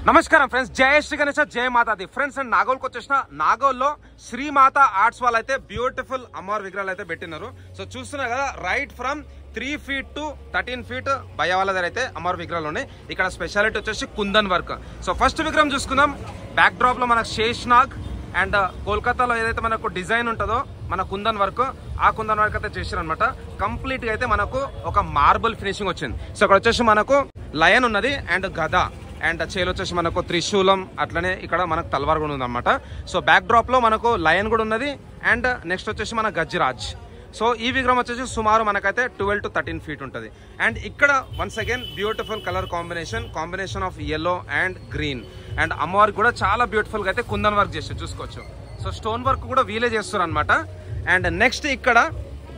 నమస్కారం ఫ్రెండ్స్, జయ శ్రీ గణేశ, జయ మాతాది. ఫ్రెండ్స్ అండ్ నాగోల్కి వచ్చేసిన నాగోల్లో శ్రీమాత ఆర్ట్స్ వాళ్ళు అయితే బ్యూటిఫుల్ అమ్మవారి విగ్రహాలు అయితే పెట్టినారు. సో చూస్తున్నారు కదా, right from 3 feet to 13 feet భయ వాళ్ళ దగ్గర అయితే అమ్మవారి విగ్రహాలు ఉన్నాయి. ఇక్కడ స్పెషాలిటీ వచ్చేసి కుందన్ వర్క్. సో ఫస్ట్ విగ్రహం చూసుకుందాం. బ్యాక్ డ్రాప్ లో మనకు శేష్నాగ్ అండ్ కోల్కతాలో ఏదైతే మనకు డిజైన్ ఉంటుందో మన కుందన్ వర్క్, ఆ కుందన్ వర్క్ అయితే చేశారు అనమాట. కంప్లీట్ గా అయితే మనకు ఒక మార్బుల్ ఫినిషింగ్ వచ్చింది. సో ఇక్కడ వచ్చేసి మనకు లయన్ ఉన్నది అండ్ గద అండ్ చేలు వచ్చేసి మనకు త్రిశూలం, అట్లనే ఇక్కడ మనకు తల్వార్ కూడా ఉంది అనమాట. సో బ్యాక్ డ్రాప్ లో మనకు లయన్ కూడా ఉన్నది అండ్ నెక్స్ట్ వచ్చేసి మన గజ్రాజ్. సో ఈ విగ్రహం వచ్చేసి సుమారు మనకైతే 12 to 13 feet ఉంటుంది. అండ్ ఇక్కడ once again beautiful colour combination of yellow and green. And అమ్మవారికి కూడా చాలా బ్యూటిఫుల్ గా అయితే కుందన్ వర్క్ చేస్తారు, చూసుకోవచ్చు. సో స్టోన్ వర్క్ కూడా వీలే చేస్తారు అనమాట. అండ్ నెక్స్ట్ ఇక్కడ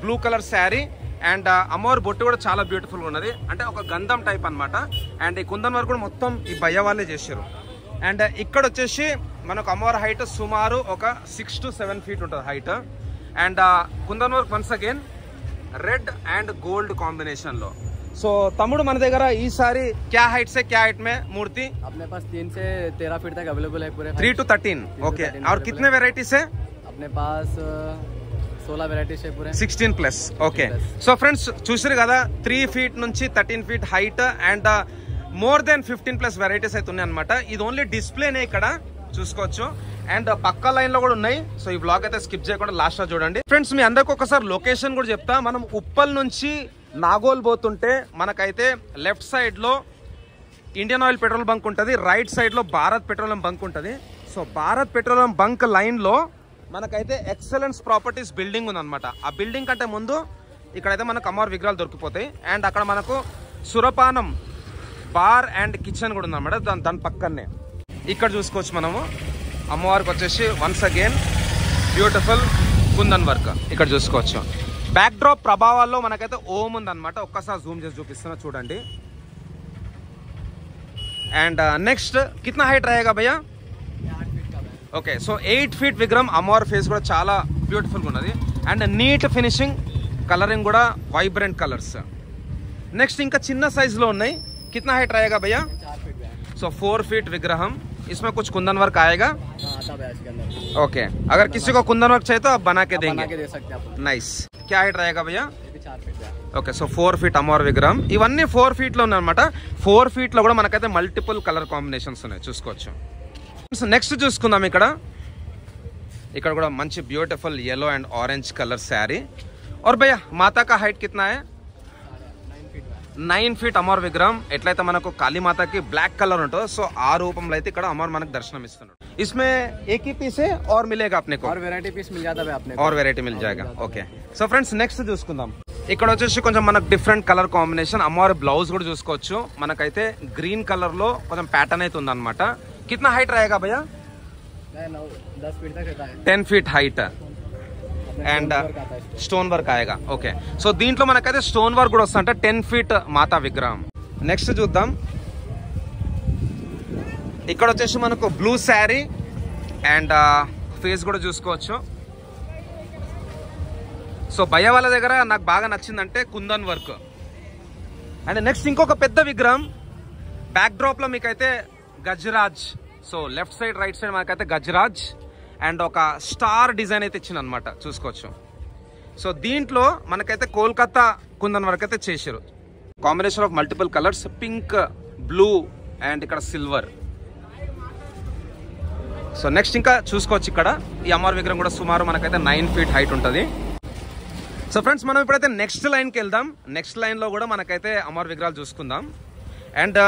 బ్లూ కలర్ శారీ అండ్ అమ్మవారి బొట్టు కూడా చాలా బ్యూటిఫుల్ గా ఉన్నది, అంటే ఒక గంధం టైప్ అనమాట. అండ్ ఈ కుందన్ వర్క్ కూడా మొత్తం ఈ భయ్య వాళ్ళే చేశారు. అండ్ ఇక్కడ వచ్చేసి మనకు అమ్మవారి హైట్ సుమారు ఒక 6 to 7 feet ఉంటుంది height. And kundan work once again red and gold combination లో. సో తమ్ముడు మన దగ్గర ఈసారి క్యా హైట్ से क्या हाइट में मूर्ति अपने पास 3 से 13 फीट तक अवेलेबल है पूरे. 3 to 13 ओके. और कितने वेराइटीज है अपने पास? 16 वेराइटीज है पूरे. 16+ ఓకే. సో ఫ్రెండ్స్ చూసారు కదా, 3 feet నుంచి 13 feet height and more than 15+ varieties అయితే ఉన్నాయి అనమాట. ఇది ఓన్లీ డిస్ప్లేనే ఇక్కడ చూసుకోవచ్చు. అండ్ పక్క లైన్ లో కూడా ఉన్నాయి. సో ఈ బ్లాగ్ అయితే స్కిప్ చేయకుండా లాస్ట్ లో చూడండి. ఫ్రెండ్స్ మీ అందరికి ఒకసారి లొకేషన్ కూడా చెప్తా. మనం ఉప్పల్ నుంచి నాగోల్ పోతుంటే మనకైతే లెఫ్ట్ సైడ్ లో ఇండియన్ ఆయిల్ పెట్రోల్ బంక్ ఉంటుంది, రైట్ సైడ్ లో భారత్ పెట్రోలియం బంక్ ఉంటుంది. So Bharat petroleum bunk line లో మనకైతే ఎక్సలెన్స్ ప్రాపర్టీస్ బిల్డింగ్ ఉందన్నమాట. ఆ బిల్డింగ్ కంటే ముందు ఇక్కడైతే మనకు అమ్మవారి విగ్రహాలు దొరికిపోతాయి. అండ్ అక్కడ మనకు సురపానం బార్ అండ్ కిచెన్ కూడా ఉందన్నమాట. దాని పక్కనే ఇక్కడ చూసుకోవచ్చు మనము. అమ్మవారికి వచ్చేసి once again beautiful kundan work ఇక్కడ చూసుకోవచ్చు. బ్యాక్ డ్రాప్ ప్రభావాల్లో మనకైతే ఓం ఉందన్నమాట. ఒక్కసారి జూమ్ చేసి చూపిస్తున్నా చూడండి. అండ్ నెక్స్ట్ కిतना హైట్ रहेगा భయ్యా? ఓకే. సో 8 feet విగ్రహం. అమ్మవారి ఫేస్ కూడా చాలా బ్యూటిఫుల్ గా ఉన్నది అండ్ నీట్ ఫినిషింగ్, కలరింగ్ కూడా వైబ్రెంట్ కలర్స్. నెక్స్ట్ ఇంకా చిన్న సైజ్ లో ఉన్నాయి. कितना हाइट रहेगा भैया? 4 फीट. सो 4 feet विग्रहम. इसमें कुछ कुंदन वर्क आएगा? ओके. अगर किसी को कुंदन वर्क चाहिए तो आप बना के देंगे. दे सकते हैं. नाइस. क्या हाइट रहेगा भैया? 4 फीट. ఓకే. సో 4 feet అమ్మవారి విగ్రహం. ఇవన్నీ 4 feet లో ఉన్నాయన్నమాట. 4 feet లో కూడా మనకైతే మల్టిపుల్ కలర్ కాంబినేషన్స్ ఉన్నాయి, చూసుకోవచ్చు. నెక్స్ట్ చూసుకుందాం. ఇక్కడ కూడా మంచి beautiful yellow and orange colour sari. और भैया माता का हाइट कितना है? 9 feet అమ్మవారి విగ్రహం. ఎట్లయితే మనకు కాళీమాతకి బ్లాక్ కలర్ ఉంటుందో సో ఆ రూపంలో అయితే ఇక్కడ అమ్మవారు మనకు దర్శనం ఇస్తున్నాడు. इसमें एक ही पीस है और मिलेगा अपने को? और वैरायटी पीस मिल जाता है अपने को. और वैरायटी मिल जाएगा. ఓకే. సో ఫ్రెండ్స్ నెక్స్ట్ చూసుకుందాం. ఇక్కడ వచ్చేసి కొంచెం మనకు డిఫరెంట్ కలర్ కాంబినేషన్. అమ్మవారి బ్లౌజ్ కూడా చూసుకోవచ్చు. మనకైతే గ్రీన్ కలర్ లో కొంచెం ప్యాటర్న్ అయితే ఉందన్నమాట. कितना हाइट रहेगा भैया? 10 फीट तक रहता है. 10 feet height and stone work ఆయేగా. ఓకే. సో దీంట్లో మనకైతే స్టోన్ వర్క్ కూడా వస్తుందంటే 10 feet మాతా విగ్రహం. నెక్స్ట్ చూద్దాం. ఇక్కడ వచ్చేసి మనకు బ్లూ శారీ అండ్ ఫేస్ కూడా చూసుకోవచ్చు. సో భయ్య వాళ్ళ దగ్గర నాకు బాగా నచ్చిందంటే కుందన్ వర్క్. అండ్ నెక్స్ట్ ఇంకొక పెద్ద విగ్రహం. బ్యాక్ డ్రాప్ లో మీకైతే Gajraj. So left side right side మనకైతే గజరాజ్ అండ్ ఒక స్టార్ డిజైన్ అయితే ఇచ్చింది అనమాట, చూసుకోవచ్చు. సో దీంట్లో మనకైతే కోల్కతా కుందన్ వర్క్ అయితే చేశారు. Combination of multiple colours, pink, blue and ఇక్కడ సిల్వర్. సో నెక్స్ట్ ఇంకా చూసుకోవచ్చు. ఇక్కడ ఈ అమ్మవారి విగ్రహం కూడా సుమారు మనకైతే 9 feet హైట్ ఉంటుంది. సో ఫ్రెండ్స్ మనం ఇప్పుడైతే నెక్స్ట్ లైన్కి వెళ్దాం. నెక్స్ట్ లైన్లో కూడా మనకైతే అమ్మవారి విగ్రహాలు చూసుకుందాం. అండ్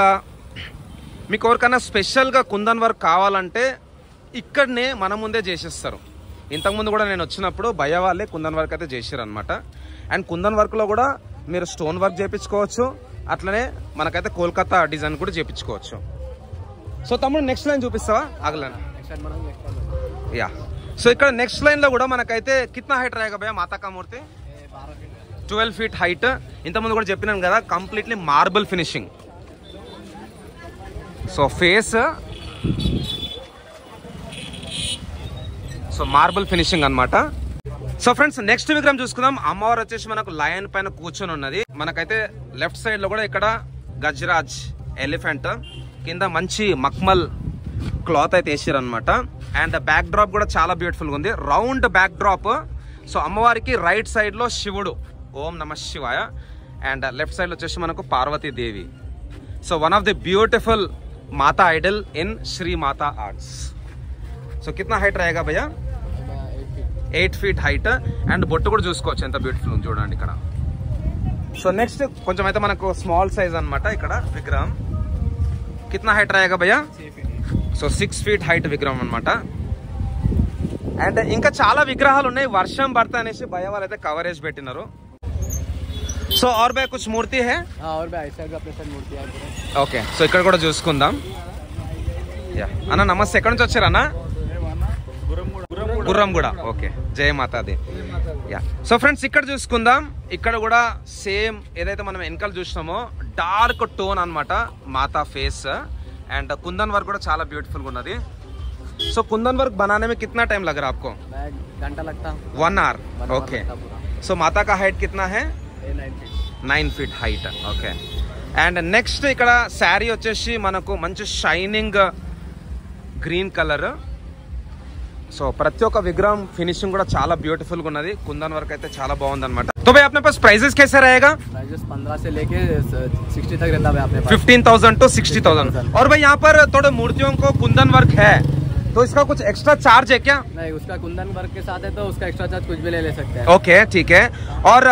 మీకు ఎవరికైనా స్పెషల్గా కుందన్ వర్క్ కావాలంటే ఇక్కడనే మన ముందే చేసేస్తారు. ఇంతకుముందు కూడా నేను వచ్చినప్పుడు భయ్య వాళ్ళే కుందన్ వర్క్ అయితే చేశారు అనమాట. అండ్ కుందన్ వర్క్లో కూడా మీరు స్టోన్ వర్క్ చేయించుకోవచ్చు, అట్లనే మనకైతే కోల్కతా డిజైన్ కూడా చేయించుకోవచ్చు. సో తమ్ముడు నెక్స్ట్ లైన్ చూపిస్తావా? ఆగలేనా? యా. సో ఇక్కడ నెక్స్ట్ లైన్ లో కూడా మనకైతే కిतना హైట్ रहेगा భయ్యా మాతా కా మూర్తి? 12 feet హైట్. ఇంతకుముందు కూడా చెప్పినాను కదా, completely marble finishing. So face so marble finishing అన్నమాట. సో ఫ్రెండ్స్ నెక్స్ట్ విగ్రహం చూసుకుందాం. అమ్మవారు వచ్చేసి మనకు లయన్ పైన కూర్చొని ఉన్నది. మనకైతే లెఫ్ట్ సైడ్ లో కూడా ఇక్కడ గజరాజ్ ఎలిఫెంట్ కింద మంచి మక్మల్ క్లాత్ అయితే వేసారు అనమాట. అండ్ బ్యాక్ డ్రాప్ కూడా చాలా బ్యూటిఫుల్ గా ఉంది, రౌండ్ బ్యాక్ డ్రాప్. సో అమ్మవారికి రైట్ సైడ్ లో శివుడు, ఓం నమ శివాయ, అండ్ లెఫ్ట్ సైడ్ లో వచ్చేసి మనకు Parvatidevi. So one of the beautiful మాతా idol in Shri Mata arts. So కిतना హైట్ रहेगा భయ్యా? 8 feet హైట్. అండ్ బొట్టు కూడా చూసుకోవచ్చు ఎంత బ్యూటిఫుల్ ఉంది చూడండి ఇక్కడ. సో నెక్స్ట్ కొంచెం అయితే మనకు స్మాల్ సైజ్ అనమాట ఇక్కడ విగ్రహం. కిतना హైట్ रहेगा భయ్యా? సో 6 feet హైట్ విగ్రహం అనమాట. అండ్ ఇంకా చాలా విగ్రహాలు ఉన్నాయి, వర్షం పడతా అనేసి భయ వాళ్ళు అయితే కవరేజ్ పెట్టినారు. సో ఆర్ బై కుछ మూర్తి హై? और भी ऐसा भी अपने साथ मूर्ति है. ఓకే, సో ఇక్కడ కూడా చూసుకుందాం. యా అన్న నమస్తే, ఎక్కడి నుంచి వచ్చారు అన్న? గుర్రంగూడ. ఓకే, జయ మాతాది. యా సో ఫ్రెండ్స్ ఇక్కడ చూసుకుందాం. ఇక్కడ కూడా సేమ్ ఏదైతే మనం వెనకాల చూసినామో డార్క్ టోన్ అన్నమాట మాతా ఫేస్. అండ్ కుందన్ వర్క్ కూడా చాలా బ్యూటిఫుల్ గా ఉన్నది. సో కుందన్ వర్క్ बनाने में कितना टाइम लग रहा है आपको? घंटा लगता. 1 hour. ओके. सो माता का हाइट कितना है? 9 feet height. Okay. And next ఇక్కడ శారీ వచ్చేసి మనకు మంచి షైనింగ్ గ్రీన్ కలర్. సో ప్రతి ఒక్క విగ్రహం ఫినిషింగ్ కూడా చాలా బ్యూటిఫుల్ గా ఉన్నది, కుందన్ వర్క్ అయితే చాలా బాగుంది అనమాట. तो भाई अपने पास प्राइजेस कैसे रहेगा? प्राइजेस 15 से लेके 60 तक रहता है अपने पास. 15,000 to 60,000. और भाई यहाँ पर थोड़े मूर्तियों को कुंदन वर्क है तो इसका कुछ एक्स्ट्रा चार्ज है क्या? नहीं, उसका कुंदन वर्क के साथ है तो उसका एक्स्ट्रा चार्ज कुछ भी ले सकते हैं. ओके ठीक है. और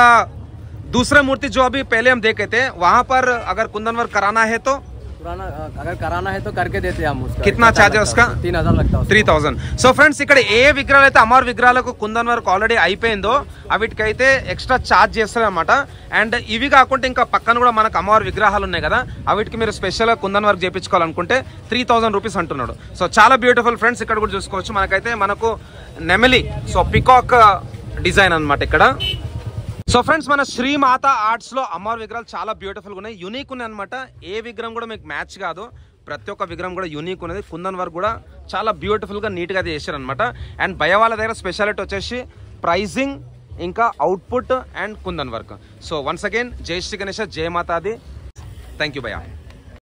दूसरा मूर्ति जो अभी पहले हम देखे थे वहाँ पर अगर कुंदन वर्क कराना है तो पुराना अगर कराना है तो करके देते हैं हम. उसका कितना चार्ज है उसका? 3,000 लगता है. 3,000. సో ఫ్రెండ్స్ ఇక్కడ ఏ విగ్రహాలు అయితే అమ్మవారి విగ్రహాలకు కుందన్ వర్క్ ఆల్రెడీ అయిపోయిందో అవిటికైతే ఎక్స్ట్రా ఛార్జ్ చేస్తారు అనమాట. అండ్ ఇవి కాకుండా ఇంకా పక్కన కూడా మనకు అమ్మవారి విగ్రహాలు ఉన్నాయి కదా, అవిటికి మీరు స్పెషల్ గా కుందన్ వర్క్ చేయించుకోవాలనుకుంటే 3,000 రూపీస్ అంటున్నాడు. సో చాలా బ్యూటిఫుల్ ఫ్రెండ్స్. ఇక్కడ కూడా చూసుకోవచ్చు మనకైతే మనకు నెమలి, సో పికాక్ డిజైన్ అనమాట ఇక్కడ. సో ఫ్రెండ్స్ మన శ్రీ మాతా ఆర్ట్స్ లో అమ్మవారి విగ్రహాలు చాలా బ్యూటిఫుల్ గా ఉన్నాయి, యూనిక్ ఉన్నాయి అనమాట. ఏ విగ్రహం కూడా మీకు మ్యాచ్ కాదు, ప్రతి ఒక్క విగ్రహం కూడా యూనిక్ ఉన్నది. కుందన్ వర్క్ కూడా చాలా బ్యూటిఫుల్ గా నీట్ గా చేశారు అనమాట. అండ్ భయ వాళ్ళ దగ్గర స్పెషాలిటీ వచ్చేసి ప్రైజింగ్, ఇంకా output and kundan work. So once again జై శ్రీ గణేష, జయ మాతాది. థ్యాంక్ యూ భయ్యా.